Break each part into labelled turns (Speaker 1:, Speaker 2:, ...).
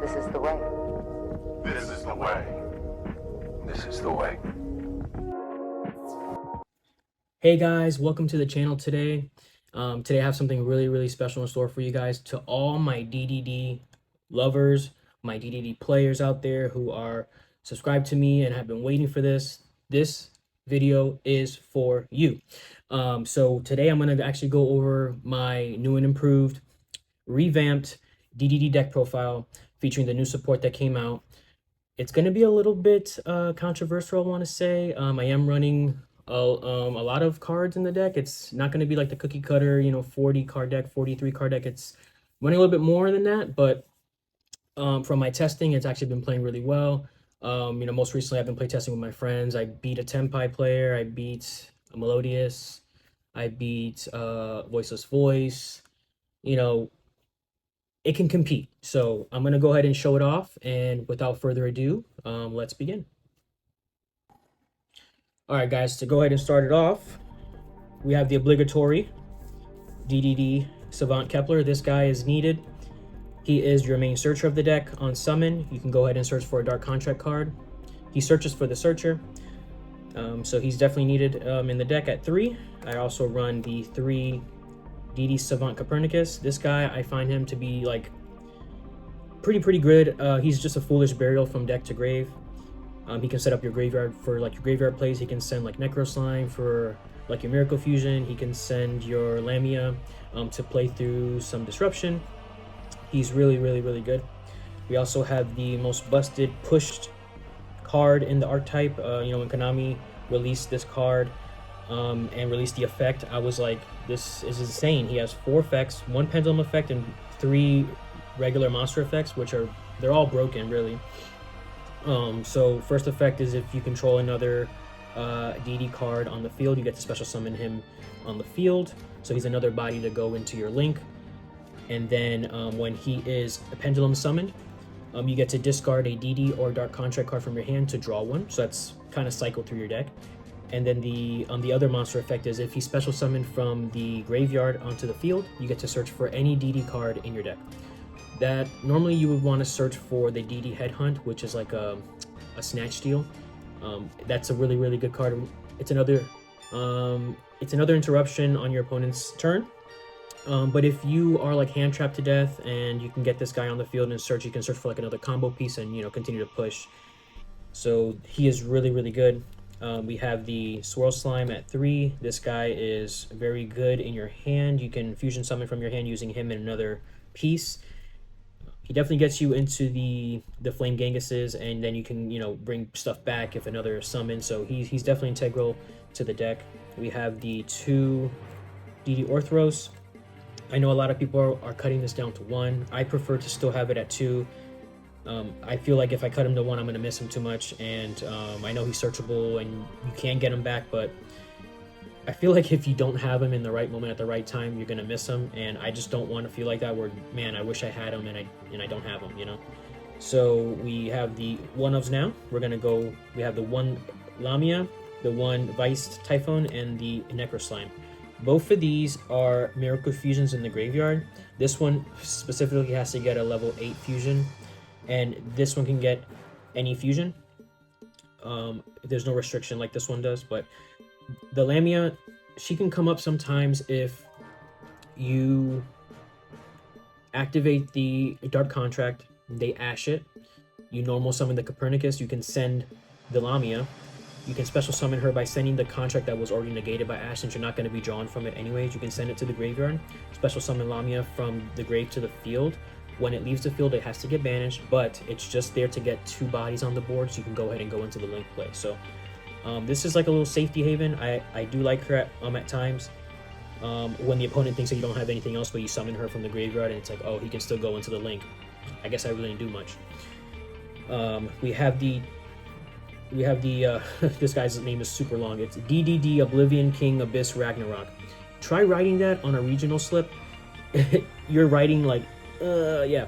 Speaker 1: This is the way.
Speaker 2: This is the way. This is the way.
Speaker 3: Hey guys, welcome to the channel today. Today I have something really special in store for you guys. To all my DDD lovers, my DDD players out there who are subscribed to me and have been waiting for this video is for you. So today I'm going to actually go over my new and improved, revamped DDD deck profile featuring the new support that came out. It's going to be a little bit controversial, I want to say. I am running a lot of cards in the deck. It's not going to be like the cookie cutter, 40 card deck, 43 card deck. It's running a little bit more than that, but from my testing, it's actually been playing really well. Most recently I've been play testing with my friends. I beat a Tenpai player, I beat a Melodious, I beat Voiceless Voice. It can compete. So I'm going to go ahead and show it off, and without further ado, let's begin. All right, guys, to go ahead and start it off, we have the obligatory DDD Savant Kepler. This guy is needed. He is your main searcher of the deck. On summon, you can go ahead and search for a Dark Contract card. He searches for the searcher, so he's definitely needed in the deck at 3. I also run the 3 DD Savant Copernicus. This guy, I find him to be like pretty good. He's just a foolish burial from deck to grave. He can set up your graveyard for like your graveyard plays. He can send like Necro Slime for like your Miracle Fusion. He can send your Lamia to play through some disruption. He's really good. We also have the most busted pushed card in the archetype. When Konami released this card and released the effect, I was like, this is insane. He has 4 effects, 1 pendulum effect and 3 regular monster effects, they're all broken really. So first effect is if you control another DD card on the field, you get to special summon him on the field, so he's another body to go into your link. And then when he is a pendulum summoned, you get to discard a DD or Dark Contract card from your hand to draw one, so that's kind of cycled through your deck. And then the other monster effect is if he's special summoned from the graveyard onto the field, you get to search for any DD card in your deck. That normally you would want to search for the DD Headhunt, which is like a snatch steal. That's a really good card. It's another interruption on your opponent's turn. But if you are like hand trapped to death and you can get this guy on the field and search, you can search for like another combo piece and continue to push. So he is really good. We have the Swirl Slime at 3. This guy is very good in your hand. You can fusion summon from your hand using him in another piece. He definitely gets you into the Flame Genguses, and then you can bring stuff back if another summon. So he's definitely integral to the deck. We have the 2 DD Orthros. I know a lot of people are cutting this down to 1. I prefer to still have it at 2. I feel like if I cut him to 1, I'm going to miss him too much, and I know he's searchable and you can get him back, but I feel like if you don't have him in the right moment at the right time, you're going to miss him, and I just don't want to feel like that where, man, I wish I had him and I don't have him, So we have the 1-ofs now. We have the 1 Lamia, the 1 Vice Typhoon, and the Necro Slime. Both of these are Miracle Fusions in the graveyard. This one specifically has to get a level 8 fusion, and this one can get any fusion. There's no restriction like this one does, but the Lamia, she can come up sometimes if you activate the Dark Contract, they ash it, you normal summon the Copernicus, you can send the Lamia. You can special summon her by sending the contract that was already negated by Ash, since you're not going to be drawn from it anyways. You can send it to the graveyard. Special summon Lamia from the grave to the field. When it leaves the field, it has to get banished, but it's just there to get 2 bodies on the board, so you can go ahead and go into the link play. So this is like a little safety haven. I do like her at times. When the opponent thinks that you don't have anything else, but you summon her from the graveyard, and it's like, oh, he can still go into the link. I guess I really didn't do much. We have the this guy's name is super long. It's DDD Oblivion King Abyss Ragnarok. Try writing that on a regional slip. You're writing like yeah,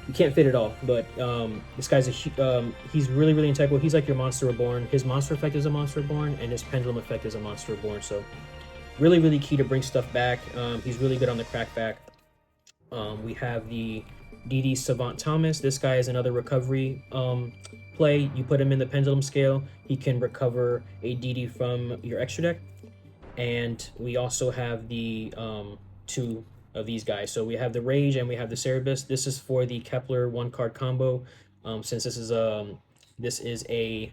Speaker 3: you can't fit it all. But this guy's he's really integral. He's like your Monster Reborn. His monster effect is a Monster Reborn, and his pendulum effect is a Monster Reborn. So really key to bring stuff back. He's really good on the crackback. We have the DDD Savant Thomas. This guy is another recovery play. You put him in the pendulum scale, he can recover a DD from your extra deck. And we also have the two of these guys. So we have the Rage and we have the Cerebus. This is for the Kepler 1-card combo. Since this is a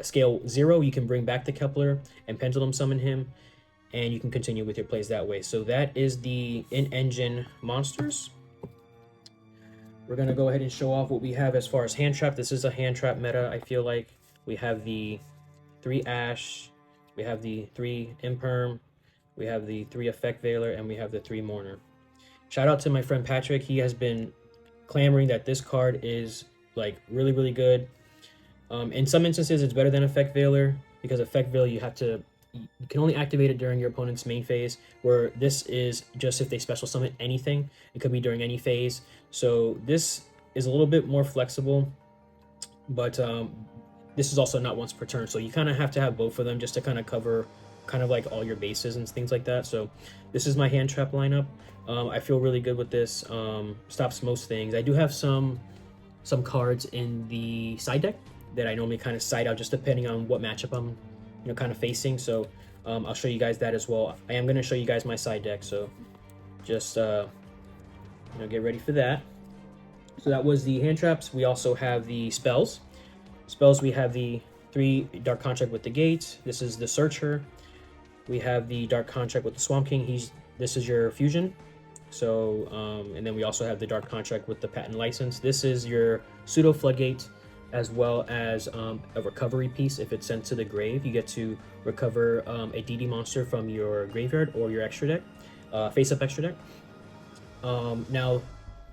Speaker 3: scale 0, you can bring back the Kepler and pendulum summon him, and you can continue with your plays that way. So that is the in-engine monsters. We're gonna go ahead and show off what we have as far as hand trap. This is a hand trap meta. I feel like we have the 3 Ash, we have the 3 Imperm, we have the 3 Effect Veiler, and we have the 3 Mourner. Shout out to my friend Patrick. He has been clamoring that this card is like really, really good. In some instances, it's better than Effect Veiler, because Effect Veiler you can only activate it during your opponent's main phase, where this is just if they special summon anything. It could be during any phase. So this is a little bit more flexible, but this is also not once per turn. So you kind of have to have both of them just to kind of cover kind of like all your bases and things like that. So this is my hand trap lineup. I feel really good with this. Stops most things. I do have some cards in the side deck that I normally kind of side out just depending on what matchup I'm kind of facing. So I'll show you guys that as well. I am going to show you guys my side deck, so just get ready for that. So that was the hand traps. We also have the spells. We have the 3 Dark Contract with the Gate. This is the Searcher. We have the Dark Contract with the Swamp King. This is your fusion. So and then we also have the Dark Contract with the Patent License. This is your Pseudo Floodgate, as well as a recovery piece. If it's sent to the grave, you get to recover a DD monster from your graveyard or your extra deck, face-up extra deck. Now,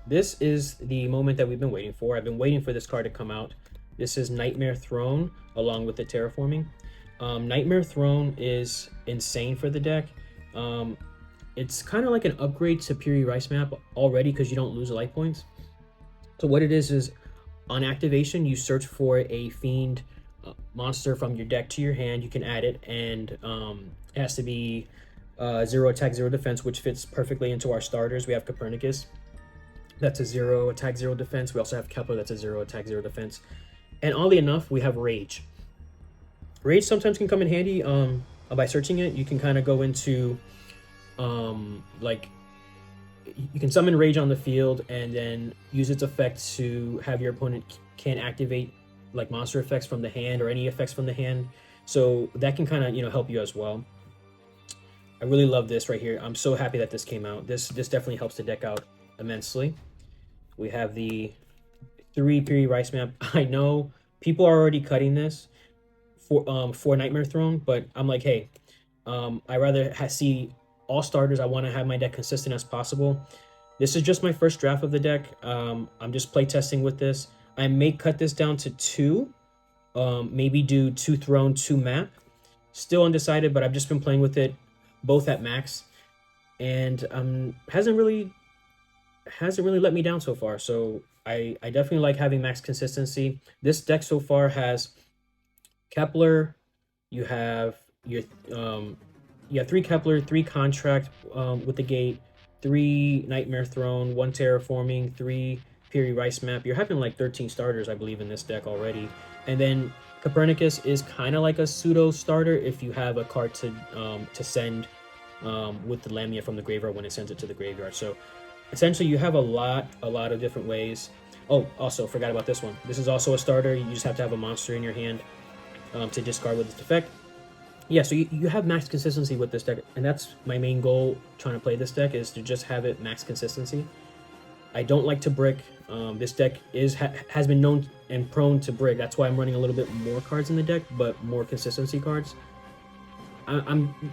Speaker 3: this is the moment that we've been waiting for. I've been waiting for this card to come out. This is Nightmare Throne, along with the Terraforming. Nightmare Throne is insane for the deck. It's kind of like an upgrade to Puri Rice Map already, because you don't lose life points. So what it is on activation, you search for a Fiend monster from your deck to your hand. You can add it, and it has to be 0 attack, 0 defense, which fits perfectly into our starters. We have Copernicus, that's a 0 attack, 0 defense. We also have Kepler, that's a 0 attack, 0 defense. And oddly enough, we have Rage. Rage sometimes can come in handy by searching it. You can kind of go into like, you can summon Rage on the field and then use its effect to have your opponent can activate like monster effects from the hand or any effects from the hand. So that can kind of help you as well. I really love this right here. I'm so happy that this came out. This definitely helps the deck out immensely. We have the 3 Puri Rice Map. I know people are already cutting this for Nightmare Throne, but I'm like, hey, I rather see all starters. I want to have my deck consistent as possible. This is just my first draft of the deck. I'm just play testing with this. I may cut this down to 2, maybe do 2 Throne, 2 Map. Still undecided, but I've just been playing with it both at max, and hasn't really let me down so far. So I definitely like having max consistency. This deck so far has Kepler. You have your 3 Kepler, 3 Contract with the Gate, 3 Nightmare Throne, 1 Terraforming, 3 Puri Rice Map. You're having like 13 starters, I believe, in this deck already. And then Copernicus is kind of like a pseudo starter if you have a card to send with the Lamia from the graveyard when it sends it to the graveyard. So essentially you have a lot of different ways. Oh, also forgot about this one. This is also a starter. You just have to have a monster in your hand to discard with its effect. Yeah, so you have max consistency with this deck, and that's my main goal trying to play this deck, is to just have it max consistency. I don't like to brick. This deck has been known and prone to brick. That's why I'm running a little bit more cards in the deck, but more consistency cards.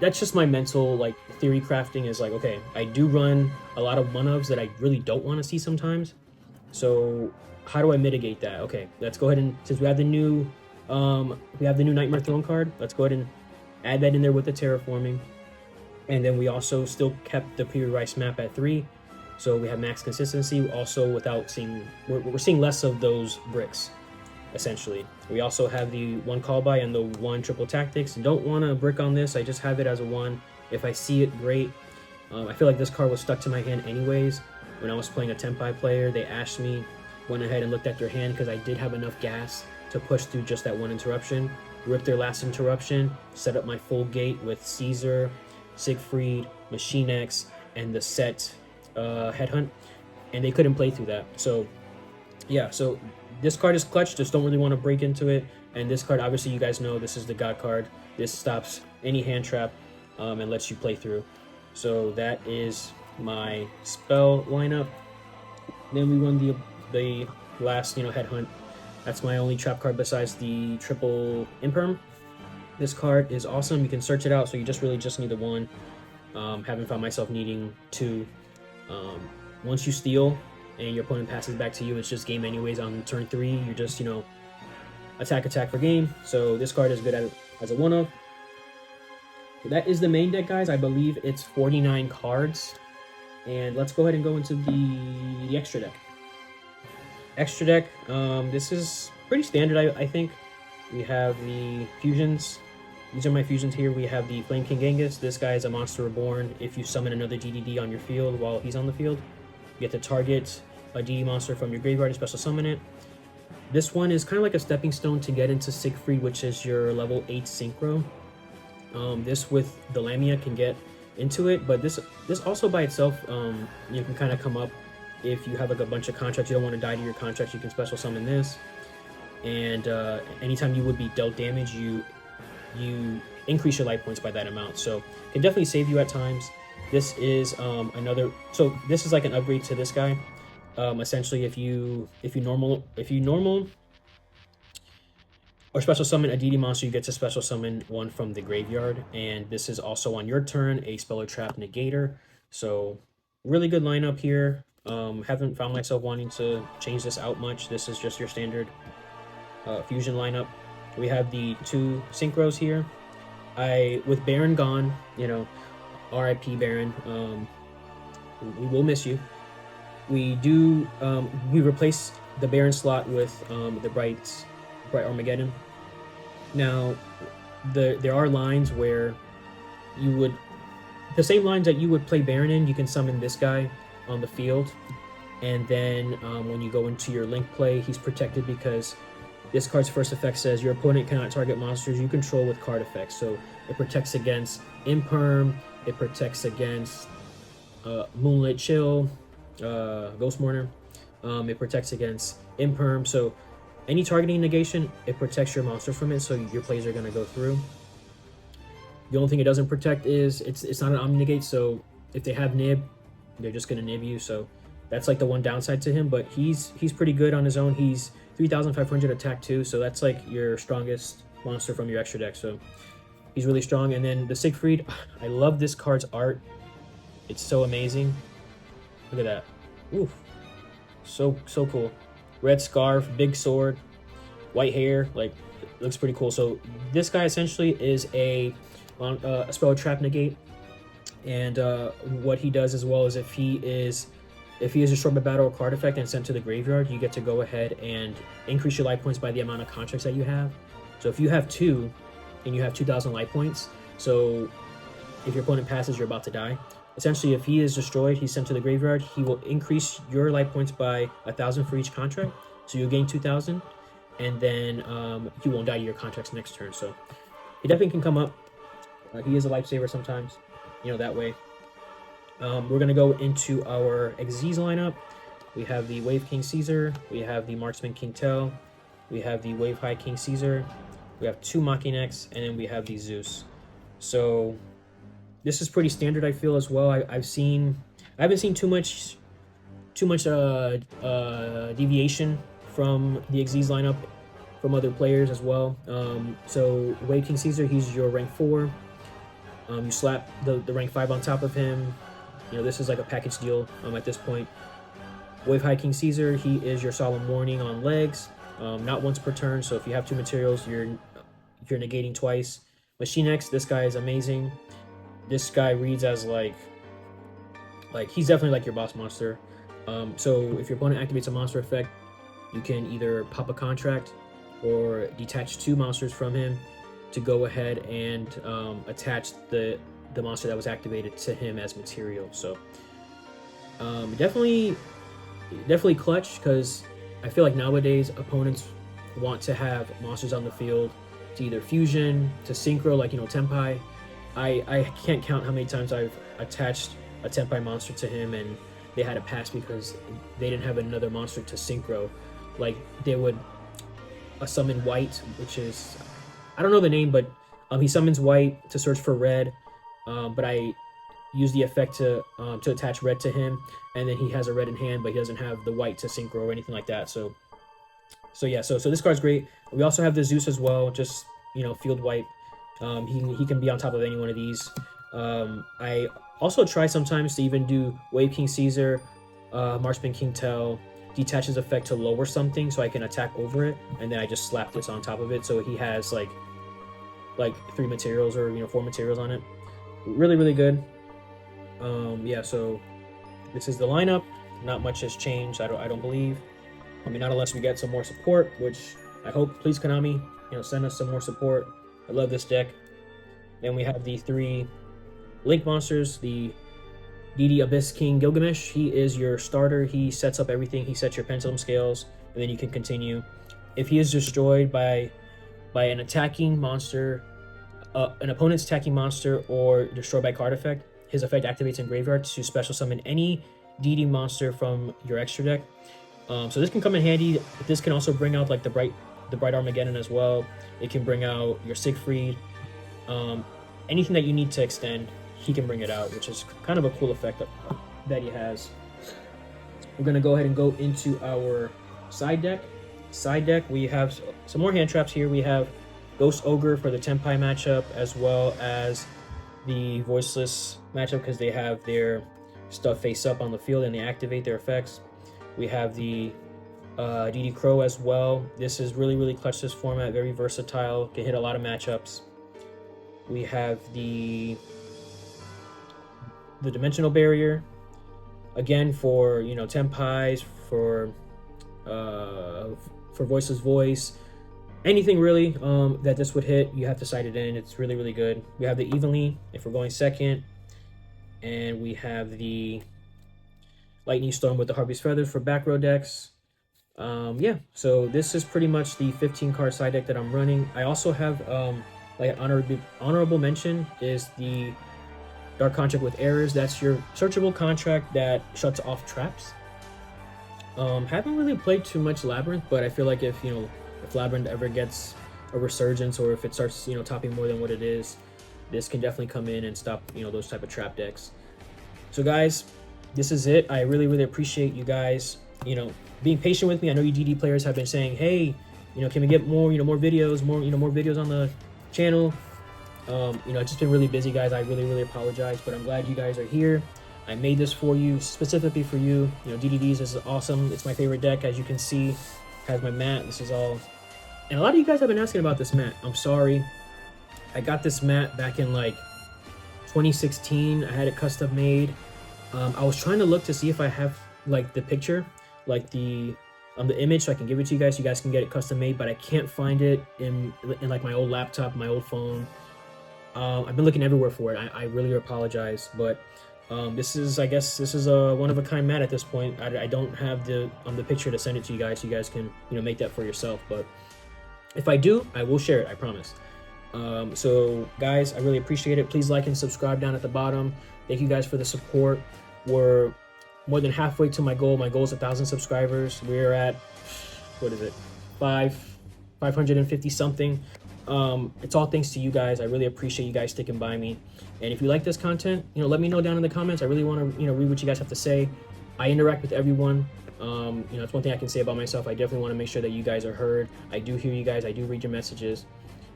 Speaker 3: That's just my mental like theory crafting, is like, okay, I do run a lot of 1-ofs that I really don't want to see sometimes. So how do I mitigate that? Okay, let's go ahead and, since we have the new Nightmare Throne card, let's go ahead and add that in there with the Terraforming. And then we also still kept the Puri Rice Map at 3. So we have max consistency, also without seeing, we're seeing less of those bricks, essentially. We also have the 1 Call By and the 1 Triple Tactics. Don't want to brick on this, I just have it as a 1. If I see it, great. I feel like this card was stuck to my hand anyways. when I was playing a Tenpai player, they asked me, went ahead and looked at their hand because I did have enough gas to push through just that one interruption, ripped their last interruption, set up my full gate with Caesar, Siegfried, Machine X, and the set Headhunt, and they couldn't play through that. So yeah, so this card is clutch, just don't really want to break into it. And this card, obviously you guys know, this is the God card. This stops any hand trap and lets you play through. So that is my spell lineup. Then we run the last, Headhunt. That's my only trap card besides the triple Imperm. This card is awesome. You can search it out, so you just need the one. Haven't found myself needing two. Once you steal and your opponent passes back to you, it's just game anyways on turn 3. You're just, attack for game. So this card is good as a one-of. That is the main deck, guys. I believe it's 49 cards. And let's go ahead and go into the extra deck. Extra deck, this is pretty standard, I think. We have the fusions. These are my fusions here. We have the Flame King Genghis. This guy is a monster reborn. If you summon another DDD on your field while he's on the field, you get to target a DD monster from your graveyard and special summon it. This one is kind of like a stepping stone to get into Siegfried, which is your level 8 synchro. This with the Lamia can get into it, but this also by itself, you can kind of come up if you have like a bunch of contracts. You don't want to die to your contracts, you can special summon this, and anytime you would be dealt damage, you increase your life points by that amount, so it can definitely save you at times. This is so this is like an upgrade to this guy. Essentially, if you normal or special summon a DD monster, you get to special summon one from the graveyard, and this is also on your turn a spell or trap negator. So really good lineup here. Haven't found myself wanting to change this out much. This is just your standard fusion lineup. We have the 2 synchros here. With Baron gone, RIP Baron, we will miss you. We replace the Baron slot with the Bright Armageddon. Now, there are lines where the same lines that you would play Baron in, you can summon this guy on the field, and then when you go into your link play, he's protected because this card's first effect says your opponent cannot target monsters you control with card effects. So it protects against Imperm, it protects against Moonlit Chill, Ghost Mourner, it protects against Imperm. So any targeting negation, it protects your monster from it, so your plays are going to go through. The only thing it doesn't protect is it's not an Omni Negate, so if they have Nib, they're just going to Nib you. So that's like the one downside to him, but he's pretty good on his own. He's 3,500 attack too, so that's like your strongest monster from your extra deck, so he's really strong. And then the Siegfried, I love this card's art. It's so amazing. Look at that. Oof. So cool. Red scarf, big sword, white hair, like it looks pretty cool. So this guy essentially is a spell trap negate, and what he does as well is if he is destroyed by battle or card effect and sent to the graveyard, you get to go ahead and increase your life points by the amount of contracts that you have. So if you have 2 and you have 2,000 life points, so if your opponent passes, you're about to die. Essentially, if he is destroyed, he's sent to the graveyard, he will increase your life points by 1,000 for each contract. So you'll gain 2,000, and then you won't die to your contracts next turn. So he definitely can come up. He is a lifesaver sometimes, that way. We're going to go into our Xyz lineup. We have the Wave King Caesar, we have the Marksman King Tell, we have the Wave High King Caesar, we have 2 Machinex, and then we have the Zeus. So this is pretty standard, I feel, as well. I haven't seen too much deviation from the Xyz lineup from other players as well. So Wave King Caesar, he's your rank 4. You slap the rank 5 on top of him. This is like a package deal at this point. Wave High King Caesar, he is your Solemn Warning on legs, not once per turn. So if you have 2 materials, you're negating twice. Machine X, this guy is amazing. This guy reads as like he's definitely like your boss monster. So if your opponent activates a monster effect, you can either pop a contract or detach 2 monsters from him to go ahead and attach the monster that was activated to him as material. So Definitely clutch, because I feel like nowadays opponents want to have monsters on the field to either fusion, to synchro, like, Tenpai. I can't count how many times I've attached a Tenpai monster to him and they had to pass because they didn't have another monster to synchro. Like, they would summon white, which is, I don't know the name, but he summons white to search for red, but I use the effect to attach red to him, and then he has a red in hand, but he doesn't have the white to synchro or anything like that. So this card's great. We also have the Zeus as well, just field wipe. He can be on top of any one of these. I also try sometimes to even do Wave King Caesar, Marksman King Tell, detach his effect to lower something so I can attack over it, and then I just slap this on top of it so he has like 3 materials or 4 materials on it. Really good. Yeah, so this is the lineup. Not much has changed, I don't believe. I mean, not unless we get some more support, which I hope. Please, Konami, send us some more support. I love this deck. Then we have the 3 Link monsters, the DD Abyss King Gilgamesh. He is your starter. He sets up everything. He sets your pendulum scales, and then you can continue. If he is destroyed by an attacking monster, an opponent's attacking monster, or destroyed by card effect, his effect activates in graveyard to special summon any DD monster from your extra deck. So this can come in handy. This can also bring out like the bright Armageddon as well. It can bring out your Siegfried. Anything that you need to extend, he can bring it out, which is kind of a cool effect that he has. We're gonna go ahead and go into our side deck. We have some more hand traps here. We have Ghost Ogre for the Tenpai matchup, as well as the Voiceless matchup, because they have their stuff face up on the field and they activate their effects. We have the DD Crow as well. This is really clutch, this format, very versatile, can hit a lot of matchups. We have the Dimensional Barrier, again for Tenpais, for Voiceless Voice, anything really that this would hit, you have to sight it in. It's really good. We have the Evenly if we're going second, and we have the Lightning Storm with the Harpy's Feathers for back row decks. Yeah, so this is pretty much the 15 card side deck that I'm running. I also have like an honorable mention is the Dark Contract with Errors. That's your searchable contract that shuts off traps. Haven't really played too much Labyrinth, but I feel like if Labyrinth ever gets a resurgence, or if it starts topping more than what it is, this can definitely come in and stop those type of trap decks. So guys, this is it. I really appreciate you guys being patient with me. I know you DD players have been saying, hey, can we get more more videos, more videos on the channel. It's just been really busy, guys. I really apologize, but I'm glad you guys are here. I made this for you, specifically for you. DDDs is awesome. It's my favorite deck, as you can see. Has my mat. This is all, and a lot of you guys have been asking about this mat. I'm sorry. I got this mat back in like 2016. I had it custom made. I was trying to look to see if I have like the picture, like the image, so I can give it to you guys. So you guys can get it custom made, but I can't find it in like my old laptop, my old phone. I've been looking everywhere for it. I really apologize, but this is, I guess, this is a one-of-a-kind mat at this point. I don't have the picture to send it to you guys, so you guys can make that for yourself. But if I do, I will share it, I promise. So guys, I really appreciate it. Please like and subscribe down at the bottom. Thank you guys for the support. We're more than halfway to my goal. My goal is 1,000 subscribers. We're at, what is it, 550 something. It's all thanks to you guys. I really appreciate you guys sticking by me. And if you like this content, let me know down in the comments. I really want to read what you guys have to say. I interact with everyone. It's one thing I can say about myself. I definitely want to make sure that you guys are heard. I do hear you guys. I do read your messages.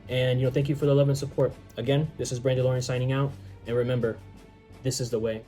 Speaker 3: And thank you for the love and support. Again, this is Brandon Lawrence signing out. And remember, this is the way.